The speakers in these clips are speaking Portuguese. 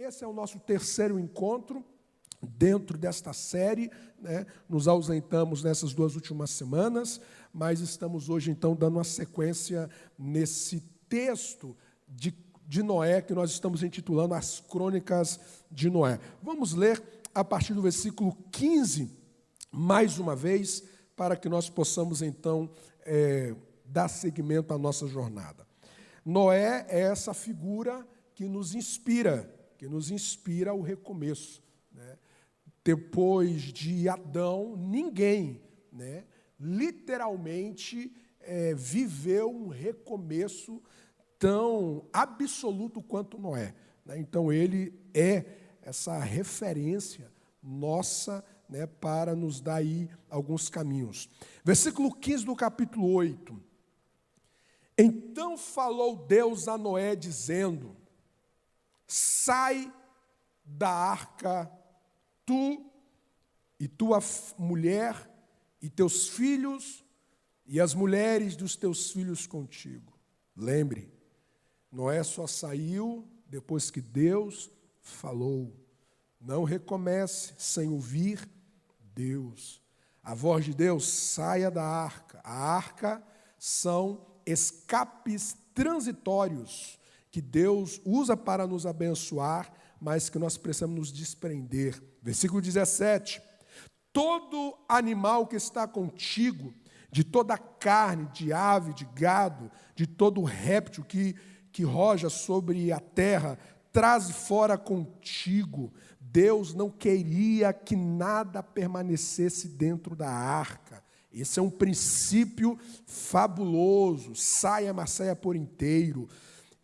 Esse é o nosso terceiro encontro dentro desta série, né? Nos ausentamos nessas 2 últimas semanas, mas estamos hoje, então, dando uma sequência nesse texto de Noé, que nós estamos intitulando As Crônicas de Noé. Vamos ler a partir do versículo 15, mais uma vez, para que nós possamos, então, dar seguimento à nossa jornada. Noé é essa figura que nos inspira ao recomeço, né? Depois de Adão, ninguém, né, literalmente viveu um recomeço tão absoluto quanto Noé, né? Então, ele é essa referência nossa, né, para nos dar aí alguns caminhos. Versículo 15 do capítulo 8. Então falou Deus a Noé, dizendo: sai da arca, tu e tua mulher e teus filhos e as mulheres dos teus filhos contigo. Lembre, Noé só saiu depois que Deus falou. Não recomece sem ouvir Deus. A voz de Deus: saia da arca. A arca são escapes transitórios que Deus usa para nos abençoar, mas que nós precisamos nos desprender. Versículo 17. Todo animal que está contigo, de toda carne, de ave, de gado, de todo réptil que roja sobre a terra, traze fora contigo. Deus não queria que nada permanecesse dentro da arca. Esse é um princípio fabuloso. Saia, mas saia por inteiro.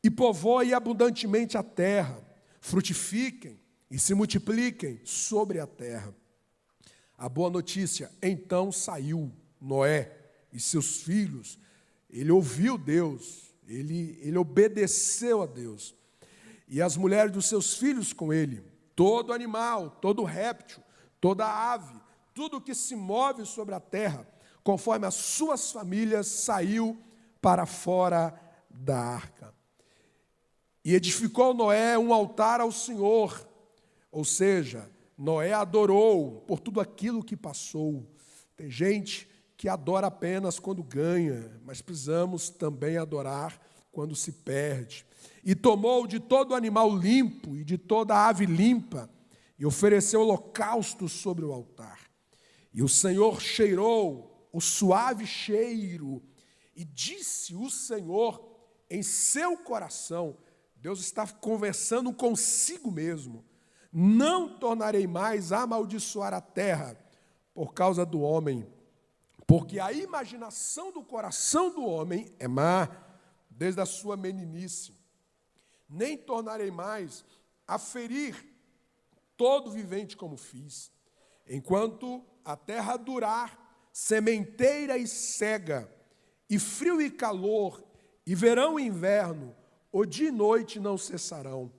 E povoe abundantemente a terra. Frutifiquem e se multipliquem sobre a terra. A boa notícia: então saiu Noé e seus filhos. Ele ouviu Deus, ele obedeceu a Deus. E as mulheres dos seus filhos com ele. Todo animal, todo réptil, toda ave, tudo que se move sobre a terra, conforme as suas famílias, saiu para fora da arca. E edificou Noé um altar ao Senhor, ou seja, Noé adorou por tudo aquilo que passou. Tem gente que adora apenas quando ganha, mas precisamos também adorar quando se perde. E tomou de todo animal limpo e de toda ave limpa, e ofereceu holocaustos sobre o altar. E o Senhor cheirou o suave cheiro, e disse o Senhor em seu coração, Deus está conversando consigo mesmo: não tornarei mais a amaldiçoar a terra por causa do homem, porque a imaginação do coração do homem é má, desde a sua meninice. Nem tornarei mais a ferir todo vivente como fiz, enquanto a terra durar, sementeira e cega, e frio e calor, e verão e inverno, o dia e noite não cessarão.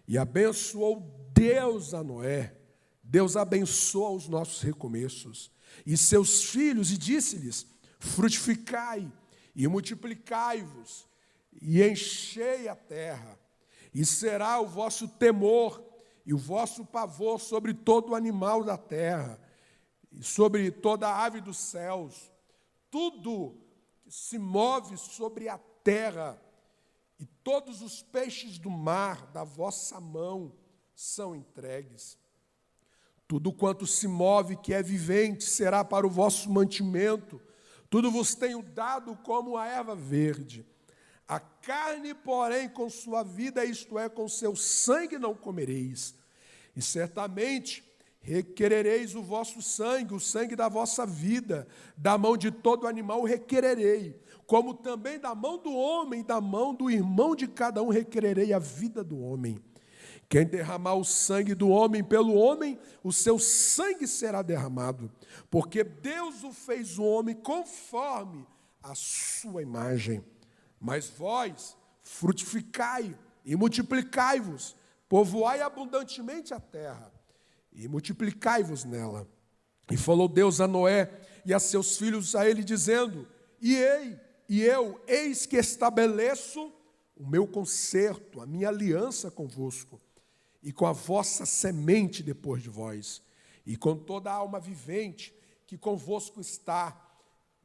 E abençoou Deus a Noé. Deus abençoa os nossos recomeços e seus filhos, e disse-lhes: frutificai e multiplicai-vos, e enchei a terra, e será o vosso temor e o vosso pavor sobre todo animal da terra, e sobre toda ave dos céus, tudo que se move sobre a terra, e todos os peixes do mar da vossa mão são entregues. Tudo quanto se move que é vivente será para o vosso mantimento. Tudo vos tenho dado como a erva verde. A carne, porém, com sua vida, isto é, com seu sangue não comereis. E certamente requerereis o vosso sangue, o sangue da vossa vida, da mão de todo animal requererei, como também da mão do homem, da mão do irmão de cada um requererei a vida do homem. Quem derramar o sangue do homem pelo homem, o seu sangue será derramado, porque Deus o fez o homem conforme a sua imagem. Mas vós frutificai e multiplicai-vos, povoai abundantemente a terra e multiplicai-vos nela. E falou Deus a Noé e a seus filhos a ele, dizendo: eis que estabeleço o meu concerto, a minha aliança convosco, e com a vossa semente depois de vós, e com toda a alma vivente que convosco está,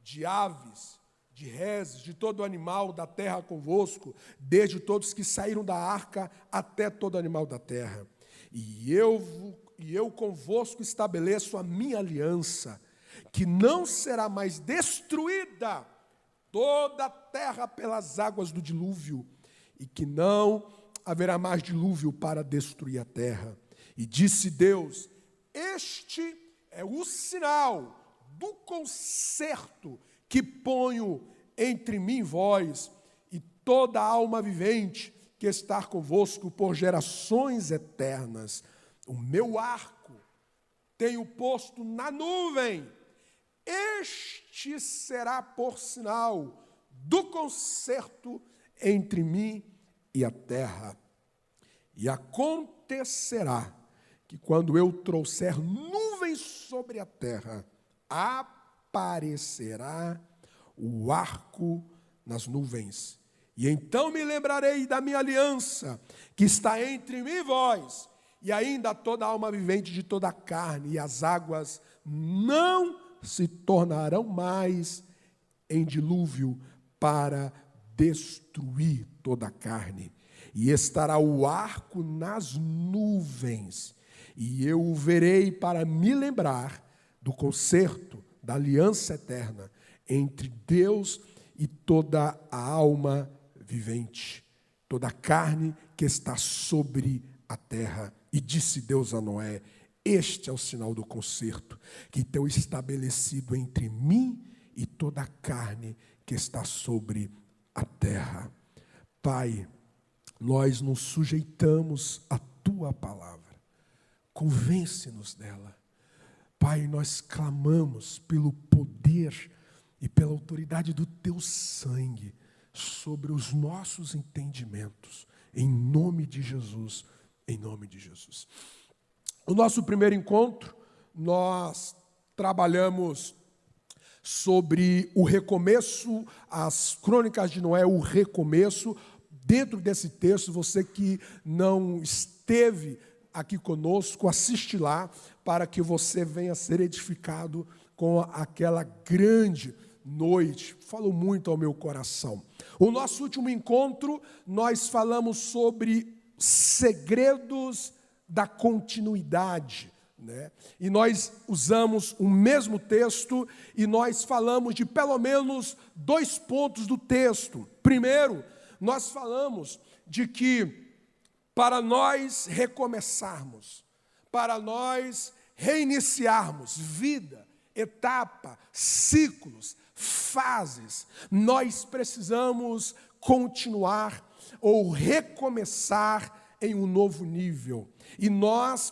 de aves, de reses, de todo animal da terra convosco, desde todos que saíram da arca até todo animal da terra. E eu convosco estabeleço a minha aliança, que não será mais destruída toda a terra pelas águas do dilúvio, e que não haverá mais dilúvio para destruir a terra. E disse Deus: este é o sinal do concerto que ponho entre mim e vós, e toda a alma vivente que está convosco por gerações eternas. O meu arco tenho posto na nuvem. Este será por sinal do concerto entre mim e a terra. E acontecerá que quando eu trouxer nuvens sobre a terra, aparecerá o arco nas nuvens. E então me lembrarei da minha aliança, que está entre mim e vós, e ainda toda a alma vivente de toda a carne, e as águas não se tornarão mais em dilúvio para destruir toda a carne. E estará o arco nas nuvens, e eu o verei para me lembrar do concerto, da aliança eterna entre Deus e toda a alma vivente, toda a carne que está sobre a terra. E disse Deus a Noé: este é o sinal do concerto que tenho estabelecido entre mim e toda a carne que está sobre a terra. Pai, nós nos sujeitamos à tua palavra, convence-nos dela. Pai, nós clamamos pelo poder e pela autoridade do teu sangue sobre os nossos entendimentos, em nome de Jesus, em nome de Jesus. No nosso primeiro encontro, nós trabalhamos sobre o recomeço, as crônicas de Noé, o recomeço. Dentro desse texto, você que não esteve aqui conosco, assiste lá, para que você venha ser edificado com aquela grande noite. Falou muito ao meu coração. O nosso último encontro, nós falamos sobre segredos da continuidade, né? E nós usamos o mesmo texto e nós falamos de pelo menos 2 pontos do texto. Primeiro, nós falamos de que para nós recomeçarmos, para nós reiniciarmos vida, etapa, ciclos, fases, nós precisamos continuar ou recomeçar em um novo nível. E nós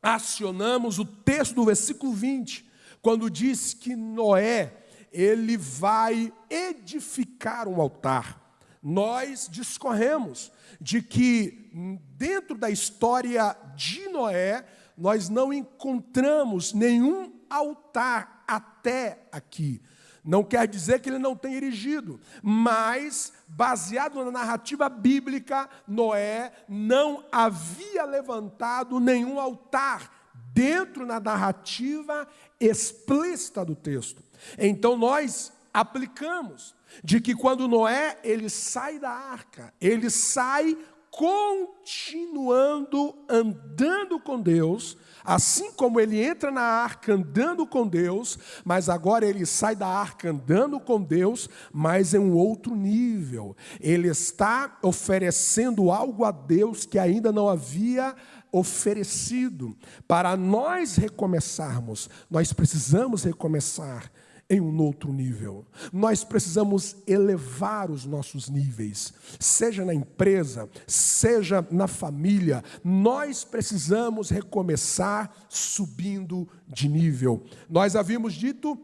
acionamos o texto do versículo 20, quando diz que Noé, ele vai edificar um altar. Nós discorremos de que dentro da história de Noé, nós não encontramos nenhum altar até aqui. Não quer dizer que ele não tenha erigido, mas, baseado na narrativa bíblica, Noé não havia levantado nenhum altar dentro da narrativa explícita do texto. Então nós aplicamos de que quando Noé ele sai da arca, ele sai continuando andando com Deus, assim como ele entra na arca andando com Deus, mas agora ele sai da arca andando com Deus, mas em um outro nível. Ele está oferecendo algo a Deus que ainda não havia oferecido. Para nós recomeçarmos, nós precisamos recomeçar em um outro nível. Nós precisamos elevar os nossos níveis, seja na empresa, seja na família. Nós precisamos recomeçar subindo de nível. Nós havíamos dito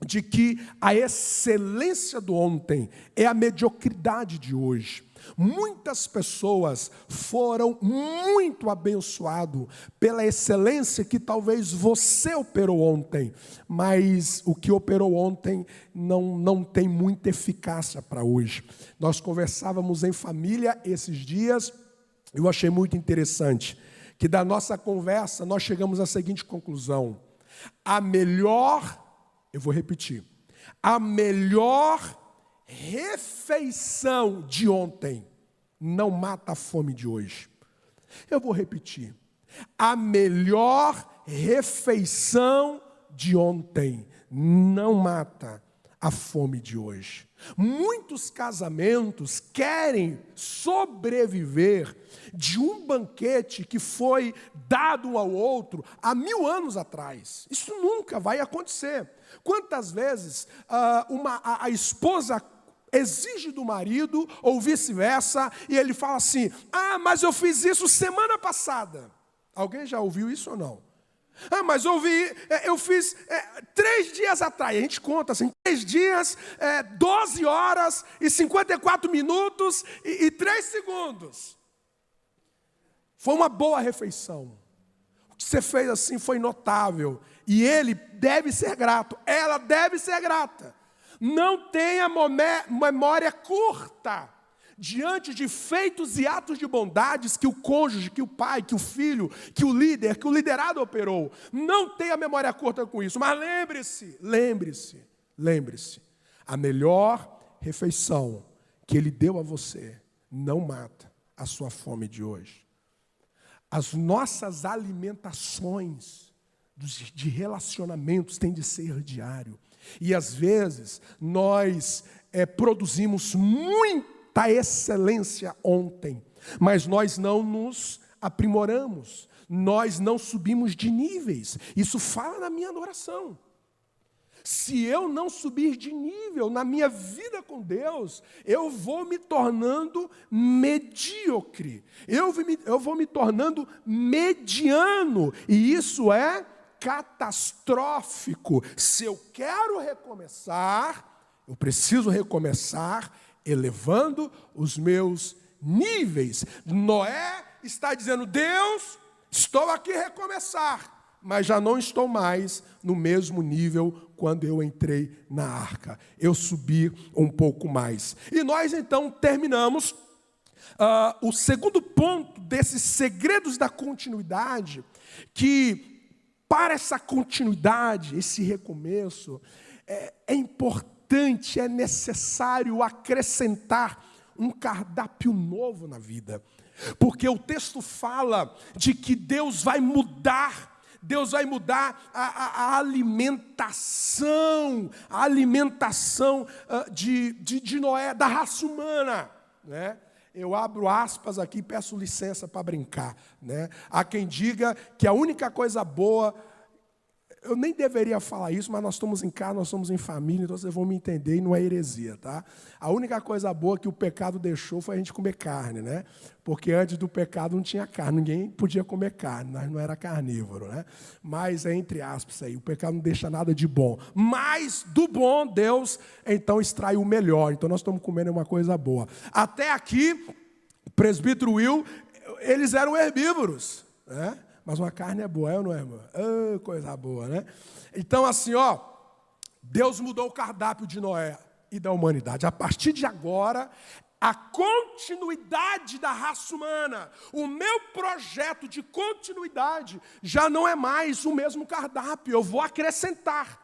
de que a excelência do ontem é a mediocridade de hoje. Muitas pessoas foram muito abençoadas pela excelência que talvez você operou ontem, mas o que operou ontem não tem muita eficácia para hoje. Nós conversávamos em família esses dias, eu achei muito interessante, que da nossa conversa nós chegamos à seguinte conclusão: eu vou repetir, a melhor refeição de ontem não mata a fome de hoje. Eu vou repetir, a melhor refeição de ontem não mata a fome de hoje. Muitos casamentos querem sobreviver de um banquete que foi dado um ao outro há 1000 anos atrás. Isso nunca vai acontecer. Quantas vezes a esposa exige do marido, ou vice-versa, e ele fala assim: mas eu fiz isso semana passada. Alguém já ouviu isso ou não? Mas eu fiz 3 dias atrás. A gente conta assim, 3 dias, 12 horas e 54 minutos e 3 segundos. Foi uma boa refeição. O que você fez assim foi notável. E ele deve ser grato, ela deve ser grata. Não tenha memória curta diante de feitos e atos de bondades que o cônjuge, que o pai, que o filho, que o líder, que o liderado operou. Não tenha memória curta com isso, mas lembre-se, a melhor refeição que ele deu a você não mata a sua fome de hoje. As nossas alimentações de relacionamentos têm de ser diário. E às vezes nós produzimos muita excelência ontem, mas nós não nos aprimoramos, nós não subimos de níveis. Isso fala na minha oração. Se eu não subir de nível na minha vida com Deus, eu vou me tornando medíocre, eu vou me tornando mediano, e isso é catastrófico. Se eu quero recomeçar, eu preciso recomeçar elevando os meus níveis. Noé está dizendo: Deus, estou aqui recomeçar, mas já não estou mais no mesmo nível quando eu entrei na arca. Eu subi um pouco mais. E nós então terminamos o segundo ponto desses segredos da continuidade, que para essa continuidade, esse recomeço, é importante, é necessário acrescentar um cardápio novo na vida. Porque o texto fala de que Deus vai mudar a alimentação de Noé, da raça humana, né? Eu abro aspas aqui e peço licença para brincar, né? Há quem diga que a única coisa boa, eu nem deveria falar isso, mas nós estamos em casa, nós estamos em família, então vocês vão me entender e não é heresia, tá? A única coisa boa que o pecado deixou foi a gente comer carne, né? Porque antes do pecado não tinha carne, ninguém podia comer carne, nós não era carnívoro, né? Mas é entre aspas aí, o pecado não deixa nada de bom. Mas do bom, Deus então extrai o melhor, então nós estamos comendo uma coisa boa. Até aqui, o presbítero Will, eles eram herbívoros, né? Mas uma carne é boa, é ou não é, irmão? Oh, coisa boa, né? Então, assim, Deus mudou o cardápio de Noé e da humanidade. A partir de agora, a continuidade da raça humana, o meu projeto de continuidade, já não é mais o mesmo cardápio. Eu vou acrescentar.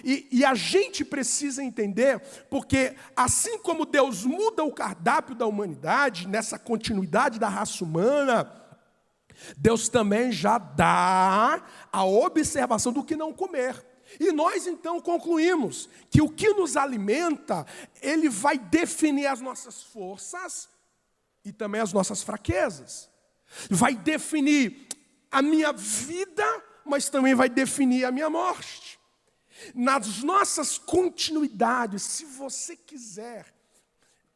E a gente precisa entender, porque assim como Deus muda o cardápio da humanidade, nessa continuidade da raça humana, Deus também já dá a observação do que não comer. E nós então concluímos que o que nos alimenta, ele vai definir as nossas forças e também as nossas fraquezas. Vai definir a minha vida, mas também vai definir a minha morte. Nas nossas continuidades, se você quiser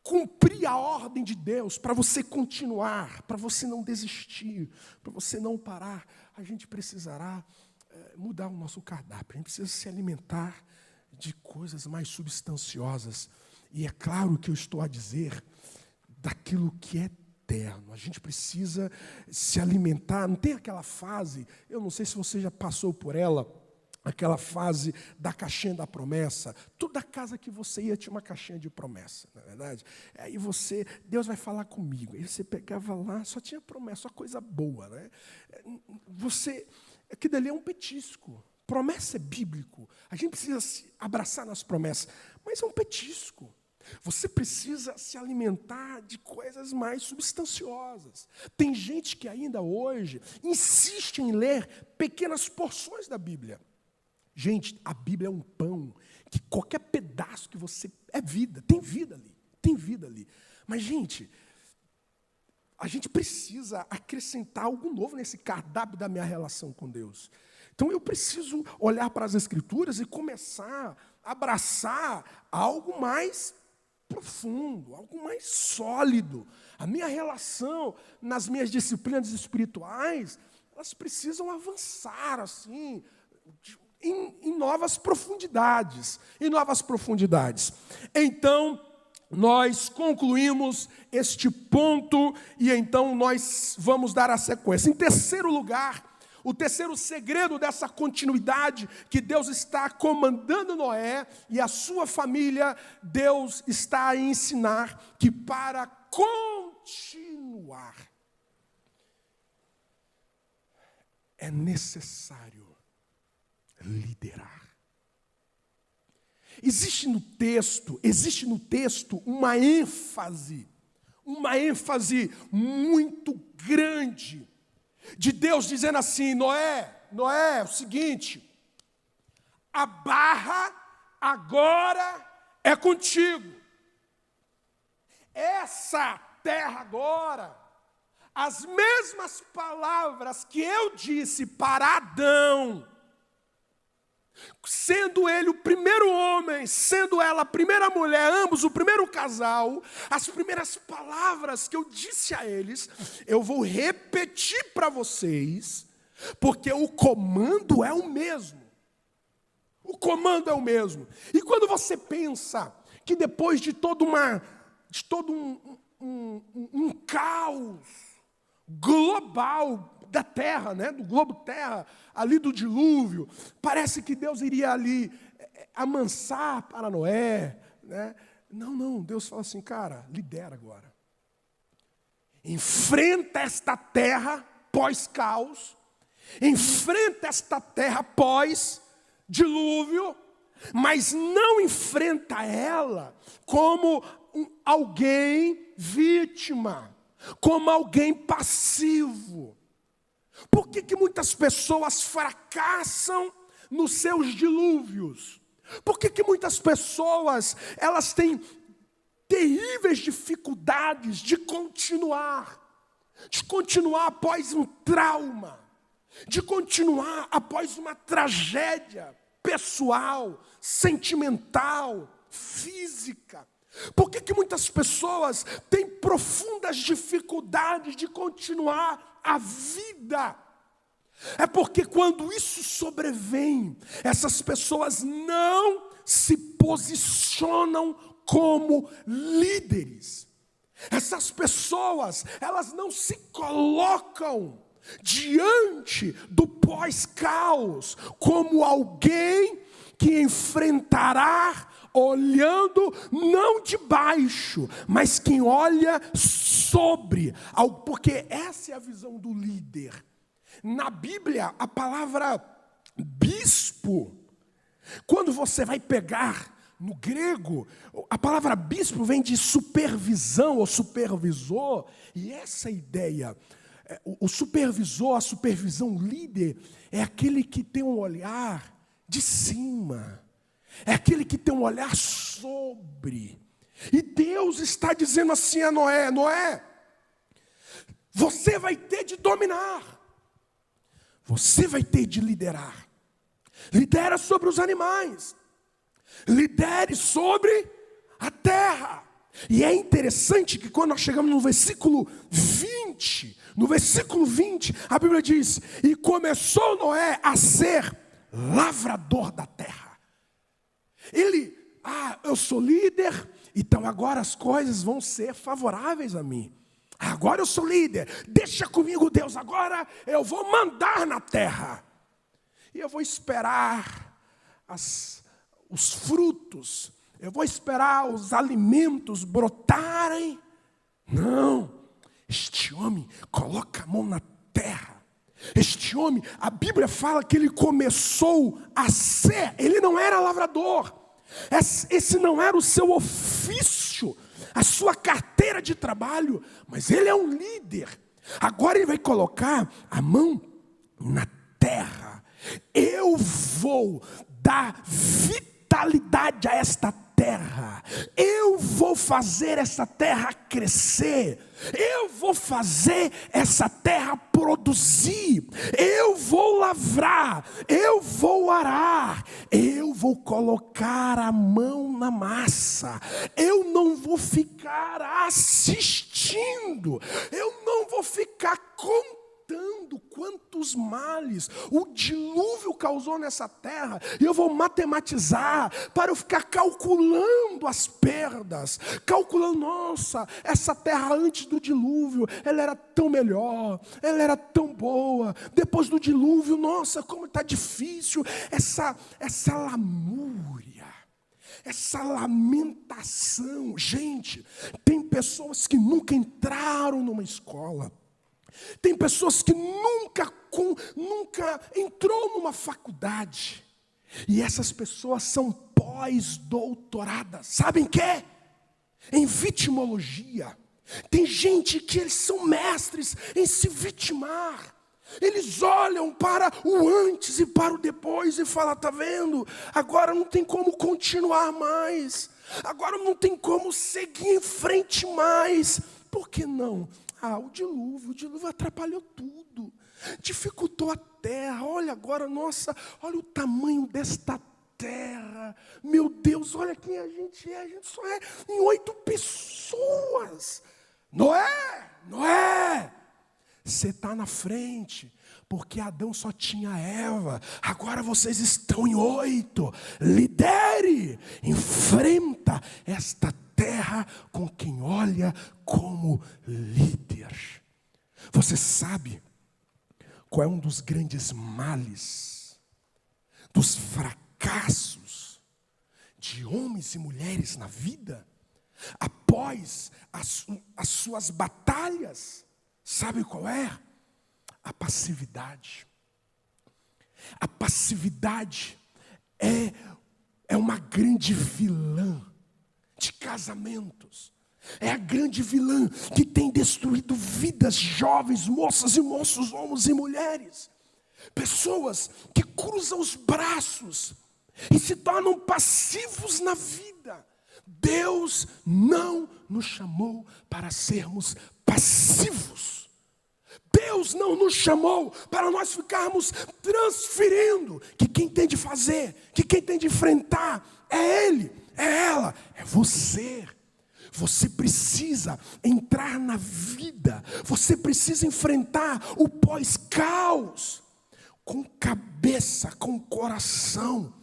cumprir a ordem de Deus, para você continuar, para você não desistir, para você não parar, a gente precisará mudar o nosso cardápio. A gente precisa se alimentar de coisas mais substanciosas. E é claro que eu estou a dizer daquilo que é eterno. A gente precisa se alimentar. Não tem aquela fase, eu não sei se você já passou por ela, aquela fase da caixinha da promessa. Toda casa que você ia tinha uma caixinha de promessa, não é verdade? Aí Deus vai falar comigo. Aí você pegava lá, só tinha promessa, só coisa boa, né? Aquilo ali é um petisco. Promessa é bíblico. A gente precisa se abraçar nas promessas, mas é um petisco. Você precisa se alimentar de coisas mais substanciosas. Tem gente que ainda hoje insiste em ler pequenas porções da Bíblia. Gente, a Bíblia é um pão que qualquer pedaço que você... é vida, tem vida ali, tem vida ali. Mas, gente, a gente precisa acrescentar algo novo nesse cardápio da minha relação com Deus. Então, eu preciso olhar para as Escrituras e começar a abraçar algo mais profundo, algo mais sólido. A minha relação nas minhas disciplinas espirituais, elas precisam avançar, assim, em novas profundidades, Então, nós concluímos este ponto e então nós vamos dar a sequência. Em terceiro lugar, o terceiro segredo dessa continuidade que Deus está comandando Noé e a sua família, Deus está a ensinar que para continuar é necessário liderar. Existe no texto uma ênfase muito grande de Deus dizendo assim: Noé, é o seguinte, a barra agora é contigo. Essa terra agora, as mesmas palavras que eu disse para Adão, sendo ele o primeiro homem, sendo ela a primeira mulher, ambos o primeiro casal, as primeiras palavras que eu disse a eles, eu vou repetir para vocês, porque o comando é o mesmo. O comando é o mesmo. E quando você pensa que depois de todo um caos global da terra, né, do globo terra, ali do dilúvio, parece que Deus iria ali amansar para Noé, né? Não, Deus fala assim: cara, lidera agora. Enfrenta esta terra pós-caos, enfrenta esta terra pós-dilúvio, mas não enfrenta ela como alguém vítima, como alguém passivo. Por que muitas pessoas fracassam nos seus dilúvios? Por que muitas pessoas elas têm terríveis dificuldades de continuar após um trauma, de continuar após uma tragédia pessoal, sentimental, física? Por que muitas pessoas têm profundas dificuldades de continuar a vida? É porque quando isso sobrevém, essas pessoas não se posicionam como líderes. Essas pessoas, elas não se colocam diante do pós-caos como alguém que enfrentará olhando não de baixo, mas quem olha sobre, porque essa é a visão do líder. Na Bíblia, a palavra bispo, quando você vai pegar no grego, a palavra bispo vem de supervisão ou supervisor, e essa ideia, o supervisor, a supervisão, o líder, é aquele que tem um olhar de cima, é aquele que tem um olhar sobre. E Deus está dizendo assim a Noé: Noé, você vai ter de dominar, você vai ter de liderar. Lidera sobre os animais, lidere sobre a terra. E é interessante que quando nós chegamos no versículo 20, a Bíblia diz: e começou Noé a ser lavrador da terra. Ele, eu sou líder, então agora as coisas vão ser favoráveis a mim. Agora eu sou líder, deixa comigo, Deus, agora eu vou mandar na terra. e eu vou esperar os frutos, eu vou esperar os alimentos brotarem. Não, este homem coloca a mão na terra. Este homem, a Bíblia fala que ele começou a ser, ele não era lavrador, esse não era o seu ofício, a sua carteira de trabalho, mas ele é um líder. Agora ele vai colocar a mão na terra. Eu vou dar vitalidade a esta terra. Eu vou fazer essa terra crescer. Eu vou fazer essa terra produzir. Eu vou lavrar. Eu vou arar. Eu vou colocar a mão na massa. Eu não vou ficar assistindo. Eu não vou ficar contando quantos males o dilúvio causou nessa terra, e eu vou matematizar, para eu ficar calculando as perdas, calculando, nossa, essa terra antes do dilúvio, ela era tão melhor, ela era tão boa, depois do dilúvio, nossa, como está difícil, essa lamúria, essa lamentação. Gente, tem pessoas que nunca entraram numa escola, tem pessoas que nunca entrou numa faculdade, e essas pessoas são pós-doutoradas, sabem que? Em vitimologia. Tem gente que eles são mestres em se vitimar. Eles olham para o antes e para o depois e falam, está vendo? Agora não tem como continuar mais, agora não tem como seguir em frente mais. Por que não? O dilúvio atrapalhou tudo, dificultou a terra. Olha agora, nossa, olha o tamanho desta terra. Meu Deus, olha quem a gente gente só é em 8 pessoas. Noé, você está na frente, porque Adão só tinha Eva, agora vocês estão em 8, lidere, enfrenta esta terra com quem olha como líder. Você sabe qual é um dos grandes males, dos fracassos de homens e mulheres na vida, após as suas batalhas? Sabe qual é? A passividade. A passividade é uma grande vilã de casamentos. É a grande vilã que tem destruído vidas, jovens, moças e moços, homens e mulheres. Pessoas que cruzam os braços e se tornam passivos na vida. Deus não nos chamou para sermos passivos. Deus não nos chamou para nós ficarmos transferindo, que quem tem de fazer, que quem tem de enfrentar é Ele, é ela, é você. Você precisa entrar na vida, você precisa enfrentar o pós-caos, com cabeça, com coração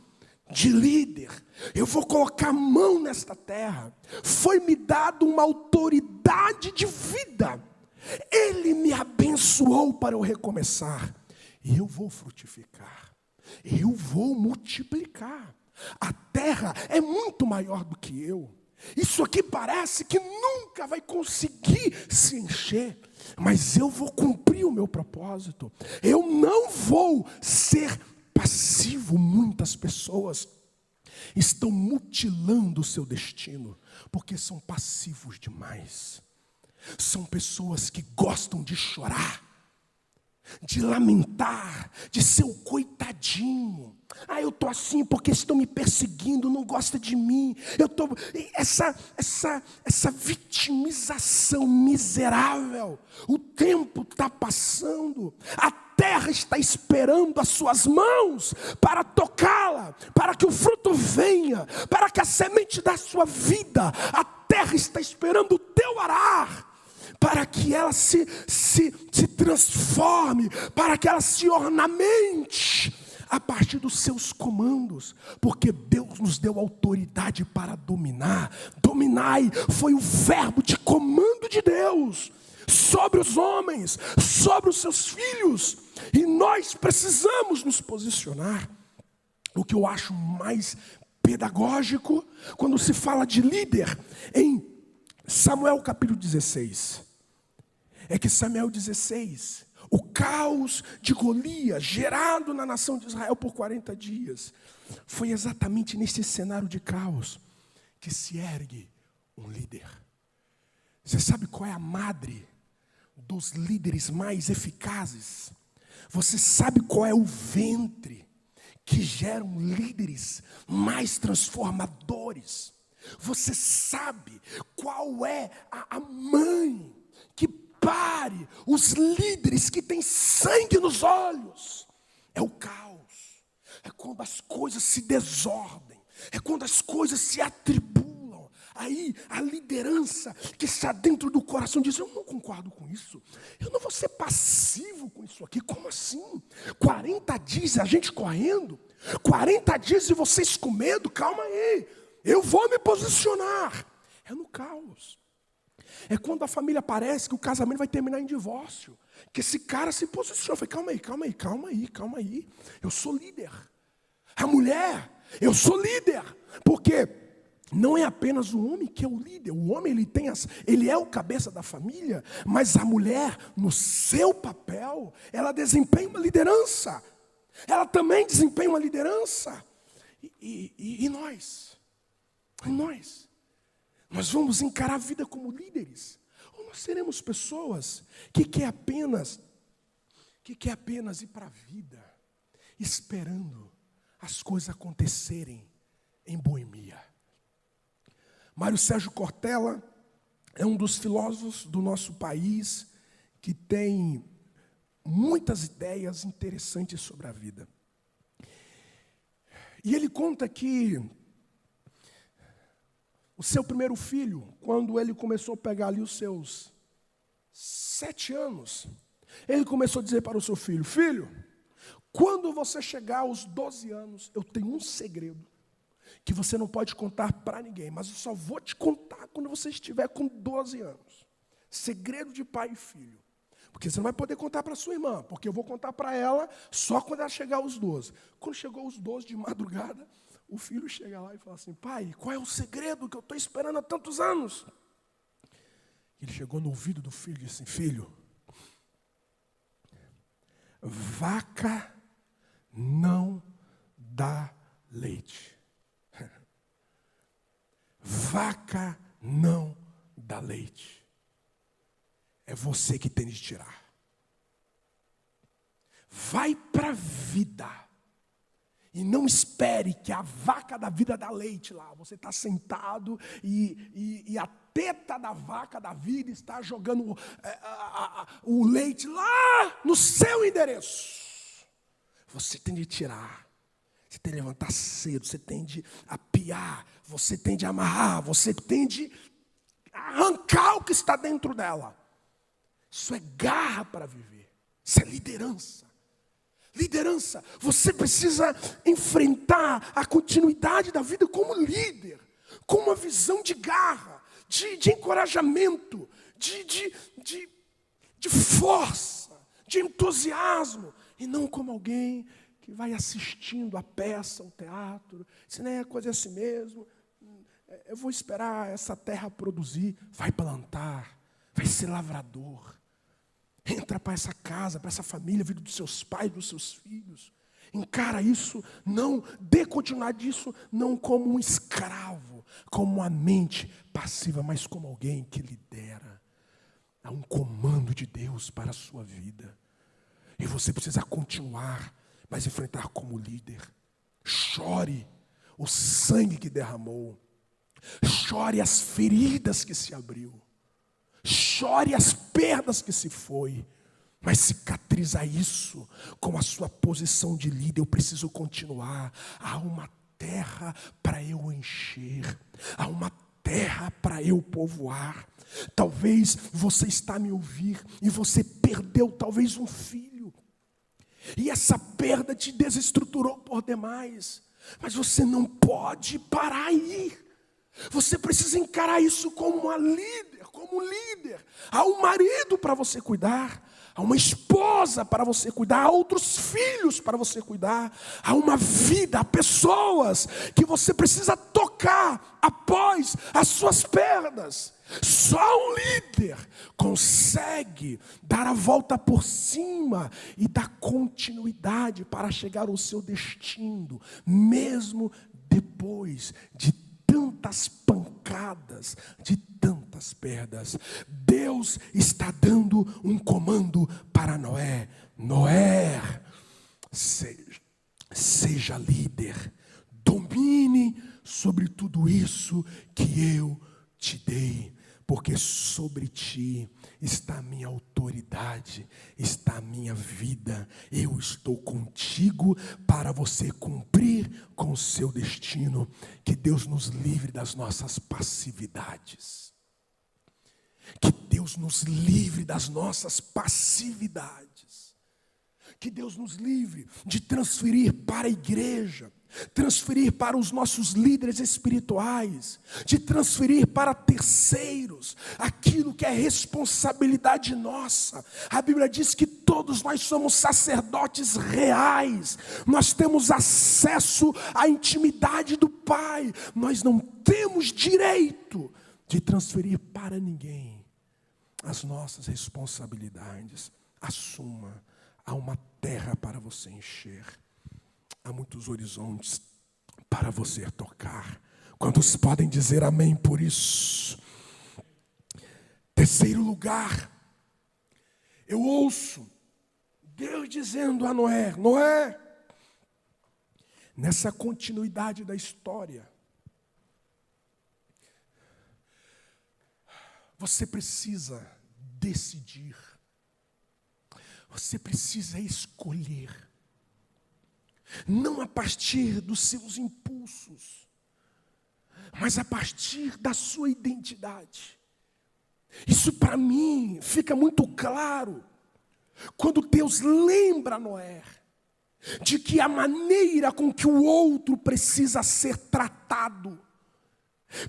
de líder. Eu vou colocar a mão nesta terra, foi-me dado uma autoridade de vida, Ele me abençoou para eu recomeçar, e eu vou frutificar, eu vou multiplicar. A terra é muito maior do que eu. Isso aqui parece que nunca vai conseguir se encher, mas eu vou cumprir o meu propósito. Eu não vou ser passivo. Muitas pessoas estão mutilando o seu destino, porque são passivos demais. São pessoas que gostam de chorar, de lamentar, de ser o coitadinho. Eu estou assim porque estão me perseguindo, não gostam de mim. Essa vitimização miserável. O tempo está passando, a terra está esperando as suas mãos para tocá-la, para que o fruto venha, para que a semente da sua vida, a terra está esperando o teu arar, para que ela se transforme, para que ela se ornamente a partir dos seus comandos, porque Deus nos deu autoridade para dominar. Dominai foi o verbo de comando de Deus sobre os homens, sobre os seus filhos. E nós precisamos nos posicionar. O que eu acho mais pedagógico, quando se fala de líder, em Samuel capítulo 16, é que Samuel 16, o caos de Golias, gerado na nação de Israel por 40 dias, foi exatamente nesse cenário de caos que se ergue um líder. Você sabe qual é a madre dos líderes mais eficazes? Você sabe qual é o ventre que geram líderes mais transformadores? Você sabe qual é a mãe que pare os líderes que têm sangue nos olhos? É o caos, é quando as coisas se desordem, é quando as coisas se atribulam. Aí a liderança que está dentro do coração diz: eu não concordo com isso, eu não vou ser passivo com isso aqui. Como assim? 40 dias a gente correndo, 40 dias e vocês com medo? Calma aí, eu vou me posicionar. É no caos. É quando a família parece que o casamento vai terminar em divórcio, que esse cara se posiciona. Eu falei: calma aí, eu sou líder. A mulher, eu sou líder, porque não é apenas o homem que é o líder. O homem ele é o cabeça da família, mas a mulher, no seu papel, ela desempenha uma liderança. Ela também desempenha uma liderança. E nós? Nós vamos encarar a vida como líderes? Ou nós seremos pessoas que quer apenas ir para a vida, esperando as coisas acontecerem em boemia? Mário Sérgio Cortella é um dos filósofos do nosso país que tem muitas ideias interessantes sobre a vida. E ele conta que o seu primeiro filho, quando ele começou a pegar ali os seus 7 anos, ele começou a dizer para o seu filho: filho, quando você chegar aos 12 anos, eu tenho um segredo que você não pode contar para ninguém, mas eu só vou te contar quando você estiver com 12 anos. Segredo de pai e filho. Porque você não vai poder contar para sua irmã, porque eu vou contar para ela só quando ela chegar aos 12. Quando chegou aos 12 de madrugada, o filho chega lá e fala assim: pai, qual é o segredo que eu estou esperando há tantos anos? Ele chegou no ouvido do filho e disse assim: filho, vaca não dá leite. Vaca não dá leite. É você que tem de tirar. Vai para a vida. E não espere que a vaca da vida dá leite lá. Você está sentado e a teta da vaca da vida está jogando o leite lá no seu endereço. Você tem de tirar. Você tem de levantar cedo, você tem de apiar, você tem de amarrar, você tem de arrancar o que está dentro dela. Isso é garra para viver. Isso é liderança. Liderança, você precisa enfrentar a continuidade da vida como líder, com uma visão de garra, de encorajamento, de força, de entusiasmo, e não como alguém que vai assistindo a peça, o teatro, se nem é coisa assim mesmo, eu vou esperar essa terra produzir. Vai plantar, vai ser lavrador. Entra para essa casa, para essa família, vida dos seus pais, dos seus filhos. Encara isso, não dê continuidade disso, não como um escravo, como uma mente passiva, mas como alguém que lidera. Há um comando de Deus para a sua vida. E você precisa continuar, mas enfrentar como líder. Chore o sangue que derramou. Chore as feridas que se abriu. Chore as perdas que se foi. Mas cicatriza isso com a sua posição de líder. Eu preciso continuar. Há uma terra para eu encher. Há uma terra para eu povoar. Talvez você está a me ouvir e você perdeu talvez um filho. E essa perda te desestruturou por demais. Mas você não pode parar aí. Você precisa encarar isso como uma líder, como um líder. Há um marido para você cuidar, há uma esposa para você cuidar, há outros filhos para você cuidar, há uma vida, há pessoas que você precisa tocar após as suas perdas. Só um líder consegue dar a volta por cima e dar continuidade para chegar ao seu destino, mesmo depois de tantas pancadas, de tantas perdas. Deus está dando um comando para Noé. Noé, seja líder, domine sobre tudo isso que eu te dei, porque sobre ti está a minha autoridade, está a minha vida. Eu estou contigo para você cumprir com o seu destino. Que Deus nos livre das nossas passividades. Que Deus nos livre das nossas passividades. Que Deus nos livre de transferir para a igreja, transferir para os nossos líderes espirituais, de transferir para terceiros aquilo que é responsabilidade nossa. A Bíblia diz que todos nós somos sacerdotes reais, nós temos acesso à intimidade do Pai, nós não temos direito de transferir para ninguém as nossas responsabilidades. Assuma, há uma terra para você encher. Há muitos horizontes para você tocar. Quantos podem dizer amém por isso? Terceiro lugar, eu ouço Deus dizendo a Noé: Noé, nessa continuidade da história, você precisa decidir, você precisa escolher. Não a partir dos seus impulsos, mas a partir da sua identidade. Isso para mim fica muito claro quando Deus lembra Noé de que a maneira com que o outro precisa ser tratado,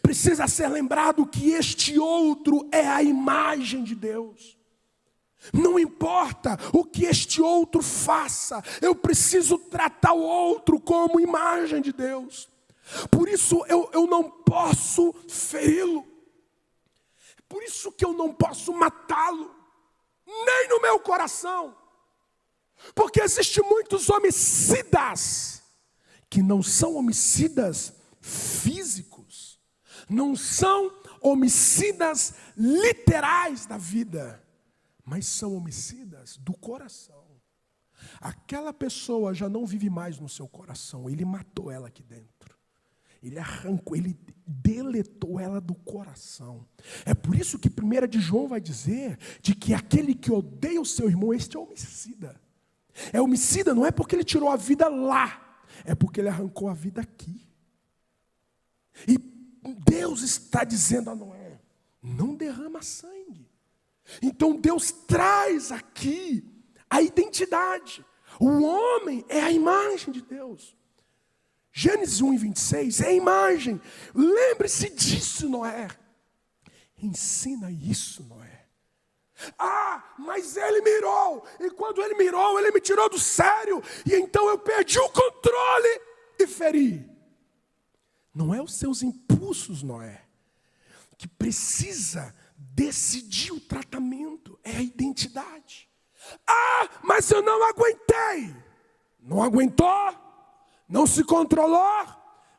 precisa ser lembrado que este outro é a imagem de Deus. Não importa o que este outro faça, eu preciso tratar o outro como imagem de Deus. Por isso eu não posso feri-lo. Por isso que eu não posso matá-lo, nem no meu coração. Porque existem muitos homicidas que não são homicidas físicos, não são homicidas literais da vida, mas são homicidas do coração. Aquela pessoa já não vive mais no seu coração, ele matou ela aqui dentro. Ele arrancou, ele deletou ela do coração. É por isso que 1 de João vai dizer de que aquele que odeia o seu irmão, este é homicida. É homicida não é porque ele tirou a vida lá, é porque ele arrancou a vida aqui. E Deus está dizendo a Noé: não derrama sangue. Então Deus traz aqui a identidade. O homem é a imagem de Deus. Gênesis 1:26 é a imagem. Lembre-se disso, Noé. Ensina isso, Noé. Ah, mas ele mirou. E quando ele mirou, ele me tirou do sério. E então eu perdi o controle e feri. Não é os seus impulsos, Noé, que precisa decidir o tratamento, é a identidade. Ah, mas eu não aguentei. Não aguentou? Não se controlou?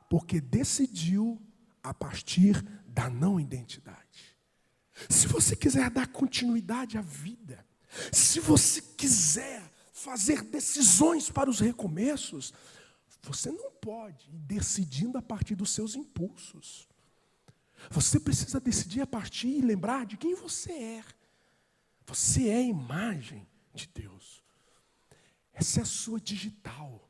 Porque decidiu a partir da não identidade. Se você quiser dar continuidade à vida, se você quiser fazer decisões para os recomeços, você não pode ir decidindo a partir dos seus impulsos. Você precisa decidir a partir e lembrar de quem você é. Você é a imagem de Deus. Essa é a sua digital.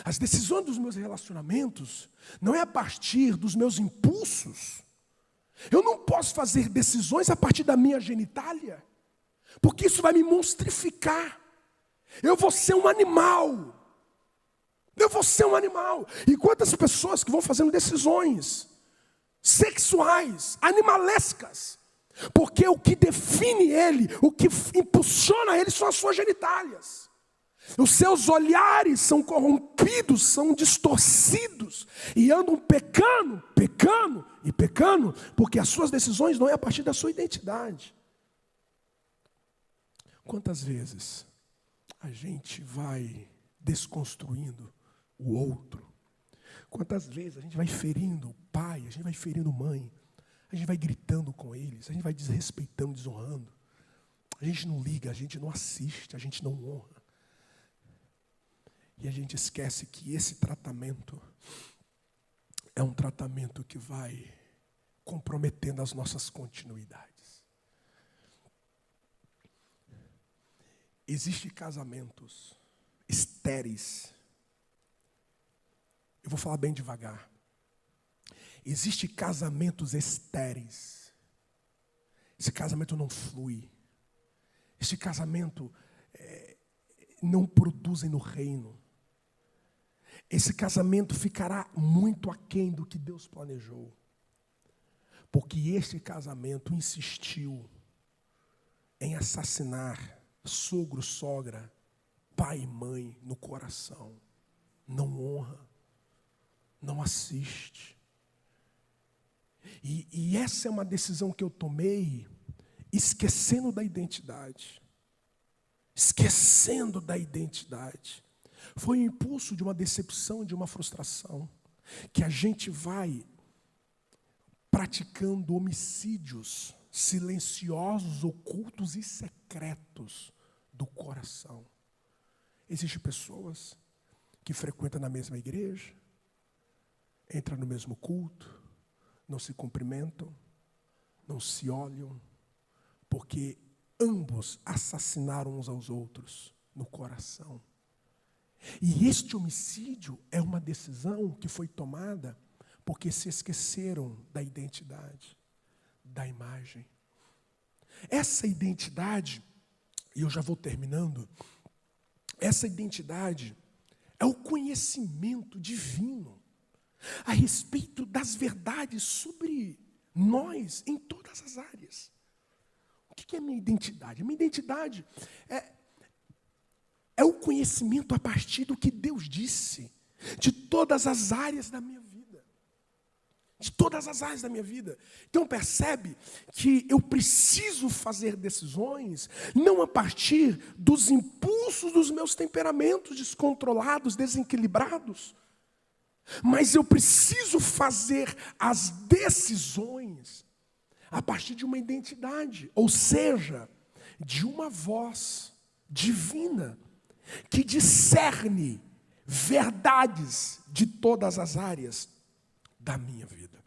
As decisões dos meus relacionamentos não é a partir dos meus impulsos. Eu não posso fazer decisões a partir da minha genitália, porque isso vai me monstrificar. Eu vou ser um animal. Eu vou ser um animal. E quantas pessoas que vão fazendo decisões sexuais, animalescas, Porque o que define ele, o que impulsiona ele são as suas genitálias. Os seus olhares são corrompidos, são distorcidos e andam pecando, porque as suas decisões não é a partir da sua identidade. Quantas vezes a gente vai desconstruindo o outro? Quantas vezes a gente vai ferindo o pai, a gente vai ferindo mãe, a gente vai gritando com eles, a gente vai desrespeitando, desonrando. A gente não liga, a gente não assiste, a gente não honra. E a gente esquece que esse tratamento é um tratamento que vai comprometendo as nossas continuidades. Existem casamentos estéreis. Eu vou falar bem devagar. Existem casamentos estéreis. Esse casamento não flui. Esse casamento não produzem no reino. Esse casamento ficará muito aquém do que Deus planejou. Porque este casamento insistiu em assassinar sogro, sogra, pai e mãe no coração. Não honra, não assiste. E essa é uma decisão que eu tomei, esquecendo da identidade. Esquecendo da identidade. Foi o impulso de uma decepção, de uma frustração, que a gente vai praticando homicídios silenciosos, ocultos e secretos do coração. Existem pessoas que frequentam na mesma igreja, entram no mesmo culto, não se cumprimentam, não se olham, porque ambos assassinaram uns aos outros no coração. E este homicídio é uma decisão que foi tomada porque se esqueceram da identidade, da imagem. Essa identidade, e eu já vou terminando, essa identidade é o conhecimento divino a respeito das verdades sobre nós em todas as áreas. O que é a minha identidade? A minha identidade é o conhecimento a partir do que Deus disse, de todas as áreas da minha vida. De todas as áreas da minha vida. Então percebe que eu preciso fazer decisões, não a partir dos impulsos dos meus temperamentos descontrolados, desequilibrados, mas eu preciso fazer as decisões a partir de uma identidade, ou seja, de uma voz divina, que discerne verdades de todas as áreas da minha vida.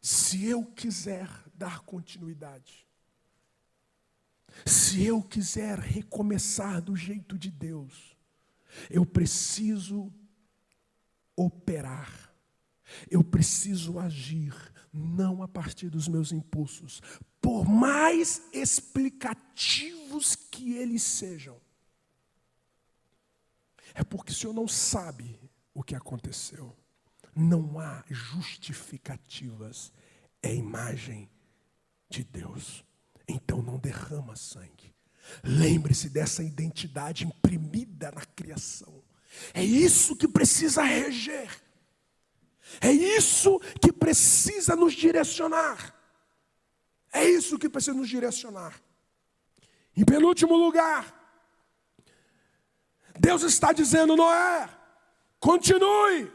Se eu quiser dar continuidade, se eu quiser recomeçar do jeito de Deus, eu preciso operar, eu preciso agir, não a partir dos meus impulsos, por mais explicativos que eles sejam. É porque o Senhor não sabe o que aconteceu. Não há justificativas. É a imagem de Deus. Então não derrama sangue. Lembre-se dessa identidade imprimida na criação. É isso que precisa reger. É isso que precisa nos direcionar. É isso que precisa nos direcionar. Em penúltimo lugar, Deus está dizendo: Noé, continue,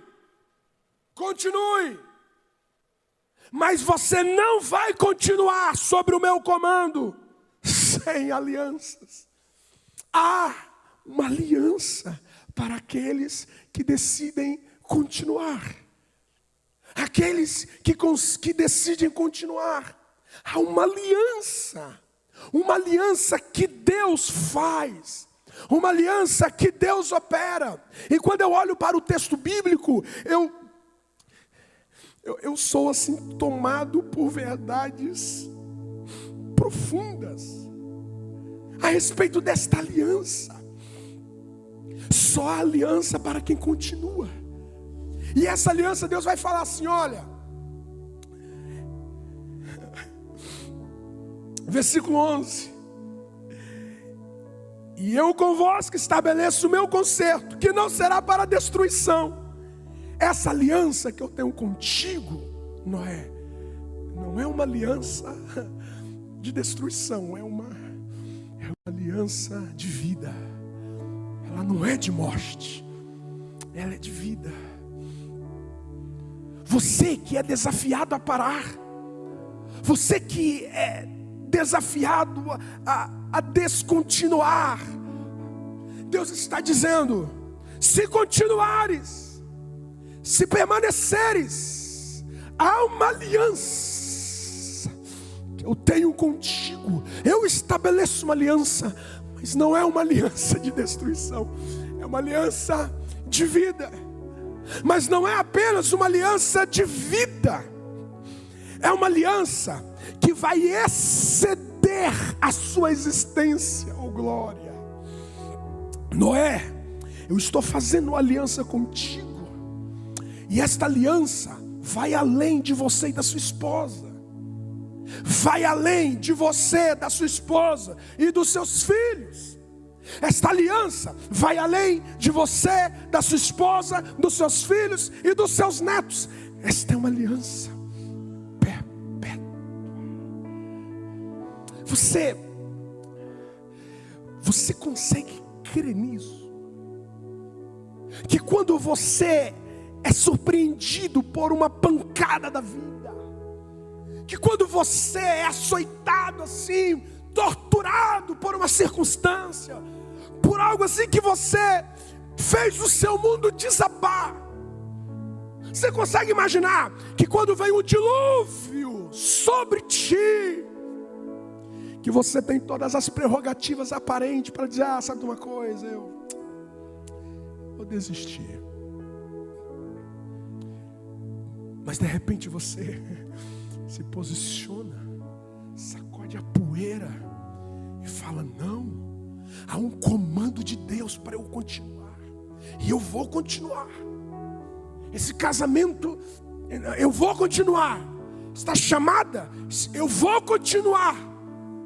mas você não vai continuar sobre o meu comando sem alianças. Há uma aliança para aqueles que decidem continuar. Aqueles que decidem continuar. Há uma aliança que Deus faz, uma aliança que Deus opera. E quando eu olho para o texto bíblico, eu sou assim tomado por verdades profundas a respeito desta aliança. Só a aliança para quem continua. E essa aliança Deus vai falar assim: olha, Versículo 11. E eu convosco estabeleço o meu concerto, que não será para destruição. Essa aliança que eu tenho contigo, Noé, não é uma aliança de destruição, é uma aliança de vida. Ela não é de morte, ela é de vida. Você que é desafiado a parar, você que é desafiado a descontinuar, Deus está dizendo: se continuares, se permaneceres, há uma aliança que eu tenho contigo. Eu estabeleço uma aliança, mas não é uma aliança de destruição, é uma aliança de vida. Mas não é apenas uma aliança de vida, é uma aliança que vai exceder a sua existência. Oh glória! Noé, eu estou fazendo uma aliança contigo, e esta aliança vai além de você e da sua esposa, vai além de você, da sua esposa e dos seus filhos. Esta aliança vai além de você, da sua esposa, dos seus filhos e dos seus netos. Esta é uma aliança perpétua. Você consegue crer nisso? Que quando você é surpreendido por uma pancada da vida, que quando você é açoitado assim, torturado por uma circunstância, por algo assim que você fez o seu mundo desabar, você consegue imaginar que quando vem um dilúvio sobre ti, que você tem todas as prerrogativas aparentes para dizer: ah, sabe de uma coisa, eu desisti. Mas de repente você se posiciona, sacode a poeira e fala: não, há um comando de Deus para eu continuar, e eu vou continuar. Esse casamento, eu vou continuar. Está chamada, eu vou continuar.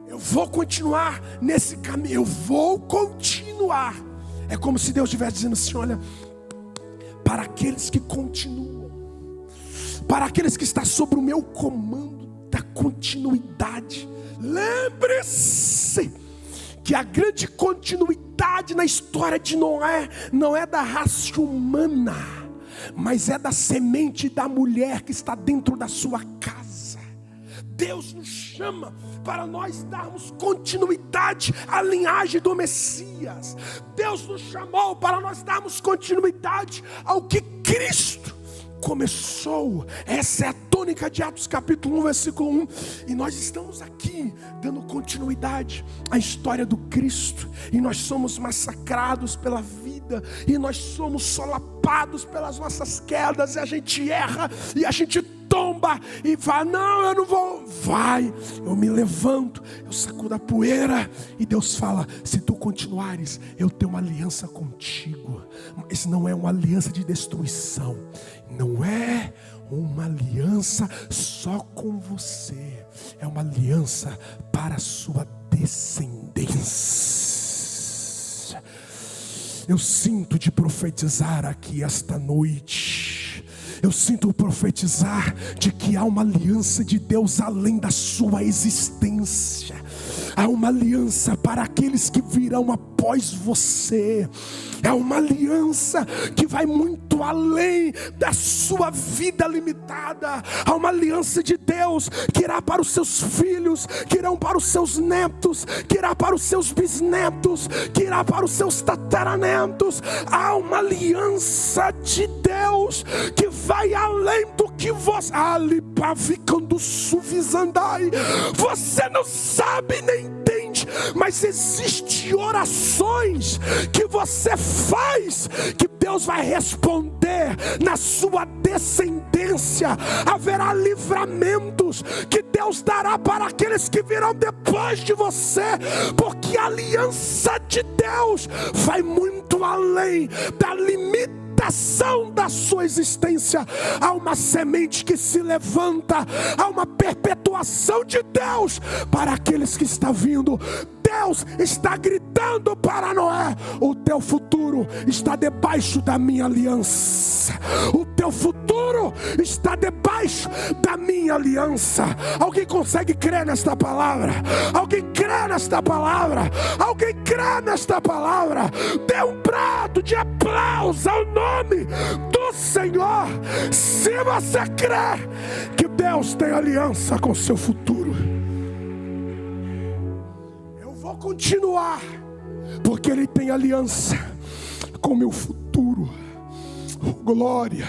Eu vou continuar nesse caminho, eu vou continuar. É como se Deus estivesse dizendo assim: olha, para aqueles que continuam, para aqueles que estão sob o meu comando da continuidade, lembre-se que a grande continuidade na história de Noé não é da raça humana, mas é da semente da mulher que está dentro da sua casa. Deus nos chama para nós darmos continuidade à linhagem do Messias. Deus nos chamou para nós darmos continuidade ao que Cristo começou. Essa é a tônica de Atos capítulo 1, versículo 1. E nós estamos aqui dando continuidade à história do Cristo. E nós somos massacrados pela vida, e nós somos solapados pelas nossas quedas, e a gente erra, e a gente tomba, e fala: não, eu não vou. Vai, eu me levanto, eu sacudo a poeira, e Deus fala: se tu continuares, eu tenho uma aliança contigo. Mas não é uma aliança de destruição, não é uma aliança só com você, é uma aliança para a sua descendência. Eu sinto de profetizar aqui esta noite, eu sinto profetizar de que há uma aliança de Deus além da sua existência. Há uma aliança para aqueles que virão após você. É uma aliança que vai muito além da sua vida limitada. Há uma aliança de Deus que irá para os seus filhos, que irão para os seus netos, que irá para os seus bisnetos, que irá para os seus tataranetos. Há uma aliança de Deus que vai além do que você... Você não sabe nem entende, mas existem orações que você faz que Deus vai responder na sua descendência. Haverá livramentos que Deus dará para aqueles que virão depois de você, porque a aliança de Deus vai muito além da limitação limitação da sua existência, há uma semente que se levanta, há uma perpetuação de Deus para aqueles que estão vindo. Deus está gritando para Noé: o teu futuro está debaixo da minha aliança. O teu futuro está debaixo da minha aliança. Alguém consegue crer nesta palavra? Alguém crê nesta palavra? Alguém crê nesta palavra? Dê um brado de aplauso ao nome do Senhor, se você crê que Deus tem aliança com o seu futuro. Vou continuar, porque Ele tem aliança com o meu futuro. Glória,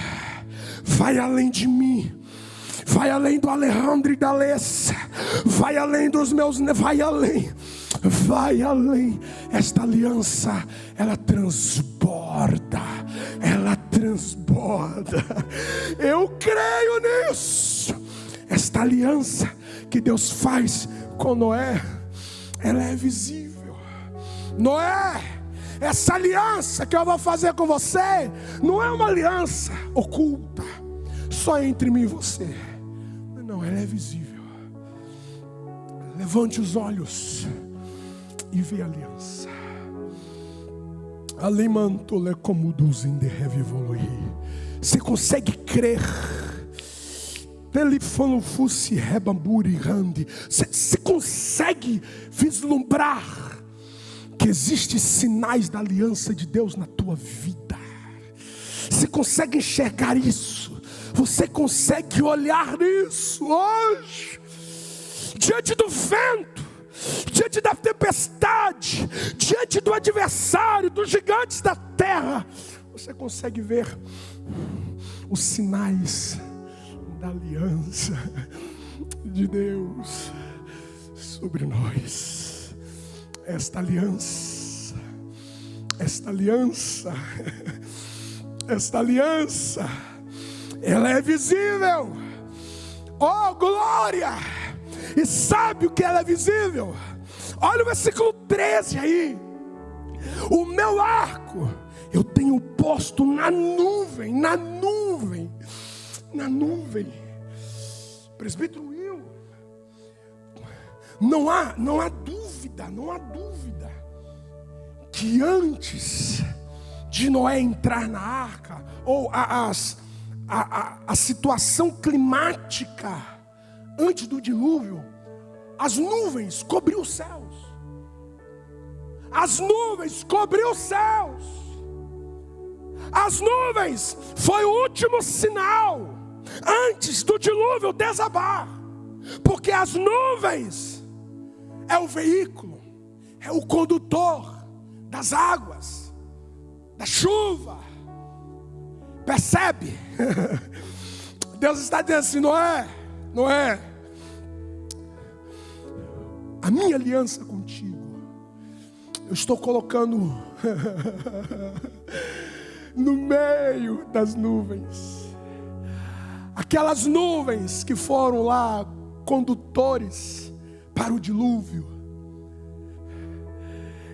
vai além de mim, vai além do Alejandro e da Alessa, vai além dos meus, vai além. Esta aliança, ela transborda, eu creio nisso. Esta aliança que Deus faz com Noé, ela é visível. Noé, essa aliança que eu vou fazer com você não é uma aliança oculta, só entre mim e você. Não, ela é visível. Levante os olhos e vê a aliança. Alimantole como duzem de revivolui. Você consegue crer? Você consegue vislumbrar que existem sinais da aliança de Deus na tua vida? Você consegue enxergar isso? Você consegue olhar nisso hoje? Diante do vento, diante da tempestade, diante do adversário, dos gigantes da terra, você consegue ver os sinais da aliança de Deus sobre nós. Esta aliança, ela é visível. Oh, glória! E sabe o que ela é visível? Olha o versículo 13 aí. O meu arco eu tenho posto na nuvem. Presbítero Will, não há dúvida que antes de Noé entrar na arca, ou a situação climática antes do dilúvio, as nuvens cobriam os céus. As nuvens foi o último sinal antes do dilúvio desabar, porque as nuvens é o veículo, é o condutor das águas, da chuva. Percebe? Deus está dizendo assim: Noé, a minha aliança contigo eu estou colocando no meio das nuvens. Aquelas nuvens que foram lá condutores para o dilúvio.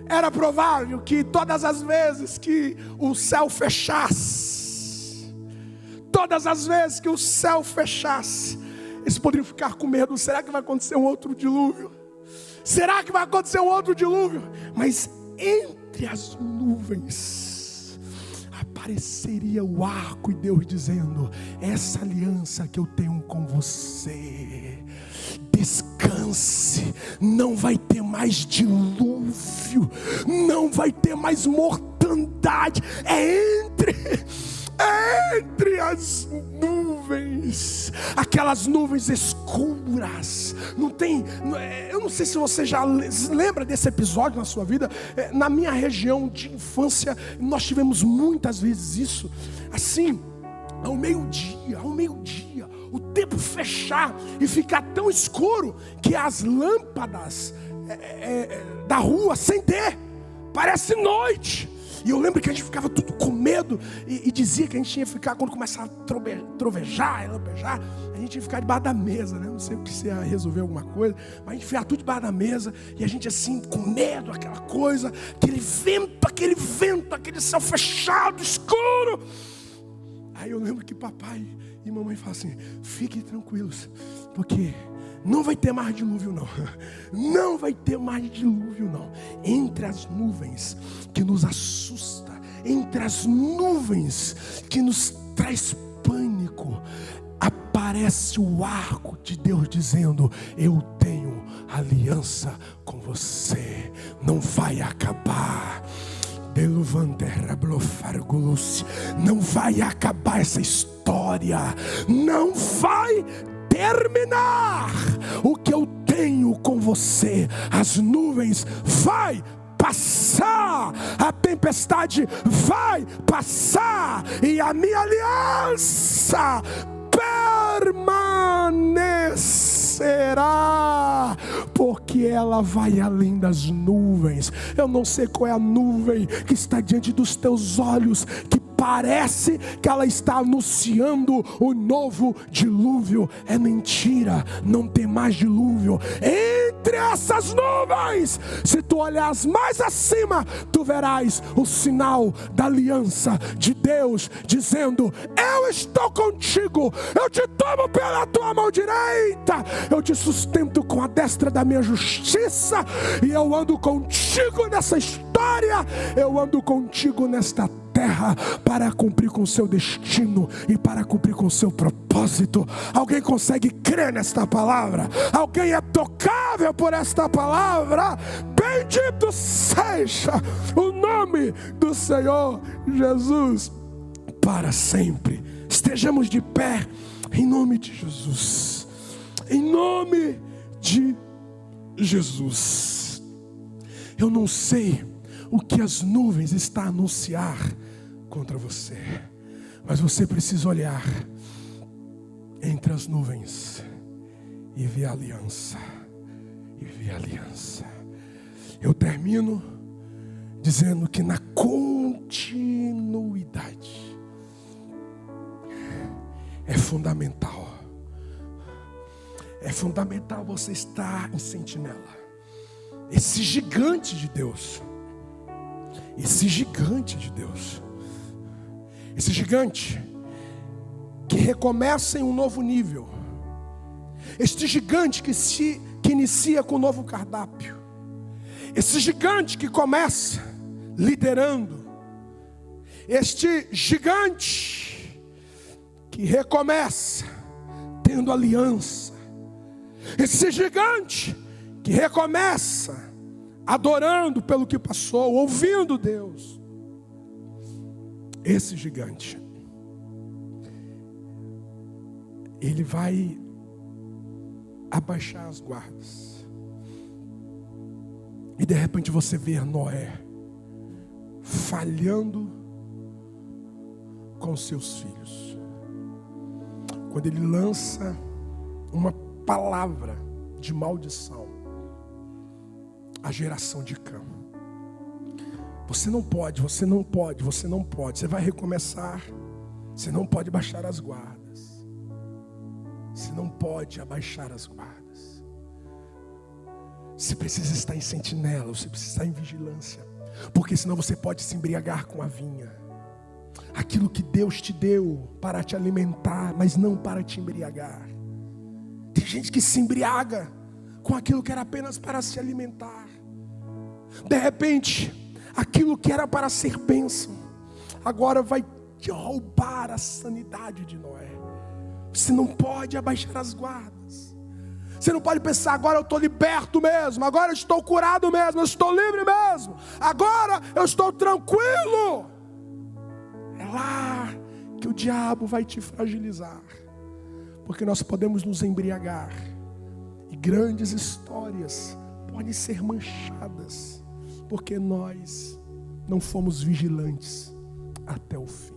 Era provável que todas as vezes que o céu fechasse, eles poderiam ficar com medo. Será que vai acontecer um outro dilúvio? Mas entre as nuvens apareceria o arco e Deus dizendo: essa aliança que eu tenho com você, descanse, não vai ter mais dilúvio, não vai ter mais mortandade. É entre as nuvens, aquelas nuvens escuras. Eu não sei se você já lembra desse episódio na sua vida. Na minha região de infância, nós tivemos muitas vezes isso. Assim, ao meio-dia, o tempo fechar e ficar tão escuro que as lâmpadas da rua acender, parece noite. E eu lembro que a gente ficava tudo com medo e dizia que a gente tinha que ficar, quando começava a trovejar, lampejar, a gente ia ficar debaixo da mesa, né? Não sei o que se ia resolver alguma coisa, mas a gente ficava tudo debaixo da mesa e a gente assim com medo, aquela coisa, aquele vento, aquele céu fechado, escuro. Aí eu lembro que papai e mamãe falam assim: fiquem tranquilos, porque não vai ter mais dilúvio não. Não vai ter mais dilúvio não. Entre as nuvens que nos assusta, entre as nuvens que nos traz pânico, aparece o arco de Deus dizendo: eu tenho aliança com você, não vai acabar. Não vai acabar essa história, não vai terminar o que eu tenho com você. As nuvens vai passar, a tempestade vai passar, e a minha aliança permanecerá, porque ela vai além das nuvens. Eu não sei qual é a nuvem que está diante dos teus olhos, que parece que ela está anunciando o novo dilúvio. É mentira, não tem mais dilúvio. Entre essas nuvens, se tu olhares mais acima, tu verás o sinal da aliança de Deus, dizendo: eu estou contigo, eu te tomo pela tua mão direita, eu te sustento com a destra da minha justiça, e eu ando contigo nessa história, eu ando contigo nesta terra, para cumprir com o seu destino e para cumprir com o seu propósito. Alguém consegue crer nesta palavra? Alguém é tocável por esta palavra? Bendito seja o nome do Senhor Jesus para sempre. Estejamos de pé em nome de Jesus. Em nome de Jesus. Eu não sei o que as nuvens estão a anunciar contra você, mas você precisa olhar entre as nuvens e ver a aliança, Eu termino dizendo que na continuidade é fundamental você estar em sentinela. Esse gigante de Deus, esse gigante que recomeça em um novo nível, este gigante que inicia com um novo cardápio, esse gigante que começa liderando, este gigante que recomeça tendo aliança, esse gigante que recomeça adorando pelo que passou, ouvindo Deus. Esse gigante, ele vai abaixar as guardas. E de repente você vê Noé falhando com seus filhos. Quando ele lança uma palavra de maldição à geração de Cã. Você não pode. Você vai recomeçar. Você não pode baixar as guardas. Você não pode abaixar as guardas. Você precisa estar em sentinela. Você precisa estar em vigilância. Porque senão você pode se embriagar com a vinha. Aquilo que Deus te deu para te alimentar, mas não para te embriagar. Tem gente que se embriaga com aquilo que era apenas para se alimentar. De repente, aquilo que era para ser bênção, agora vai te roubar a sanidade de Noé. Você não pode abaixar as guardas. Você não pode pensar: agora eu estou liberto mesmo, agora eu estou curado mesmo, eu estou livre mesmo, agora eu estou tranquilo. É lá que o diabo vai te fragilizar, porque nós podemos nos embriagar e grandes histórias podem ser manchadas, porque nós não fomos vigilantes até o fim.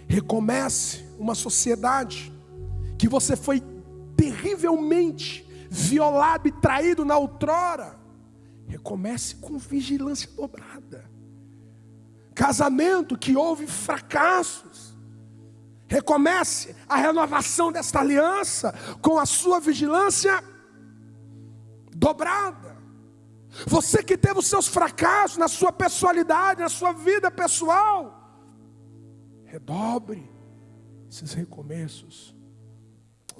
Recomece uma sociedade que você foi terrivelmente violado e traído na outrora. Recomece com vigilância dobrada. Casamento que houve fracassos, recomece a renovação desta aliança com a sua vigilância dobrada. Você que teve os seus fracassos na sua pessoalidade, na sua vida pessoal, redobre esses recomeços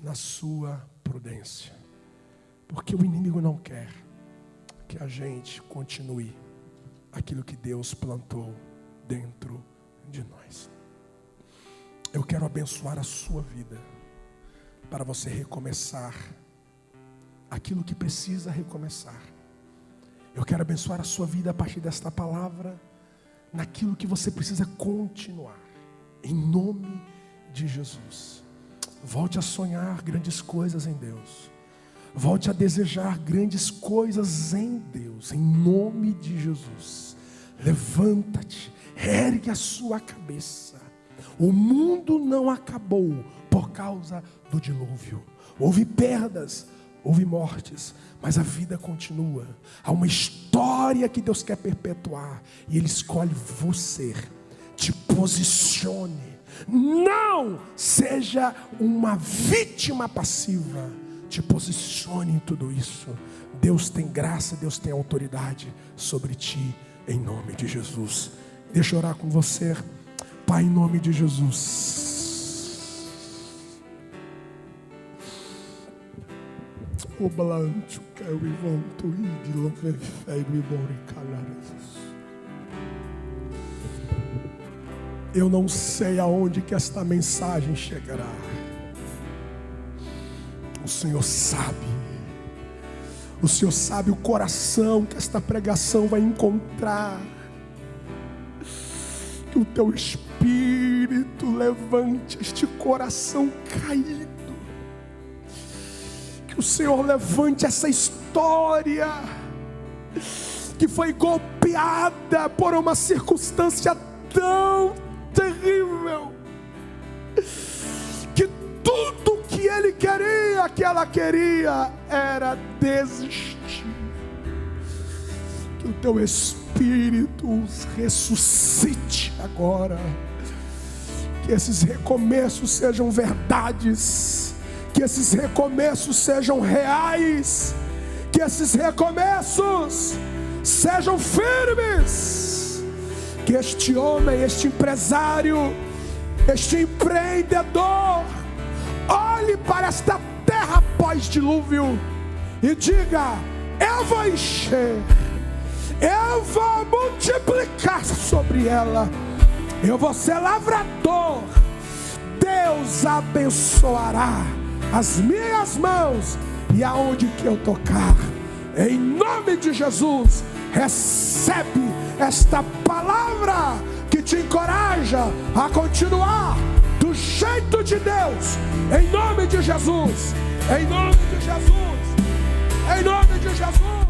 na sua prudência, porque o inimigo não quer que a gente continue aquilo que Deus plantou dentro de nós. Eu quero abençoar a sua vida para você recomeçar aquilo que precisa recomeçar. Eu quero abençoar a sua vida a partir desta palavra, naquilo que você precisa continuar, em nome de Jesus. Volte a sonhar grandes coisas em Deus. Volte a desejar grandes coisas em Deus, em nome de Jesus. Levanta-te, ergue a sua cabeça. O mundo não acabou por causa do dilúvio. Houve perdas, houve mortes, mas a vida continua. Há uma história que Deus quer perpetuar, e Ele escolhe você. Te posicione. Não seja uma vítima passiva. Te posicione em tudo isso. Deus tem graça, Deus tem autoridade sobre ti, em nome de Jesus. Deixa eu orar com você. Pai, em nome de Jesus. O balanço que eu levanto e de louvar fé e Jesus. Eu não sei aonde que esta mensagem chegará. O Senhor sabe. O Senhor sabe o coração que esta pregação vai encontrar. Que o teu Espírito levante este coração caído. Que o Senhor levante essa história que foi golpeada por uma circunstância tão terrível, que tudo que ele queria, que ela queria, era desistir. Que o teu Espírito os ressuscite agora. Que esses recomeços sejam verdades. Que esses recomeços sejam reais. Que esses recomeços sejam firmes. Que este homem, este empresário, este empreendedor olhe para esta terra pós-dilúvio e diga: eu vou encher, eu vou multiplicar sobre ela, eu vou ser lavrador. Deus abençoará as minhas mãos e aonde que eu tocar, em nome de Jesus. Recebe esta palavra que te encoraja a continuar do jeito de Deus, em nome de Jesus, em nome de Jesus, em nome de Jesus.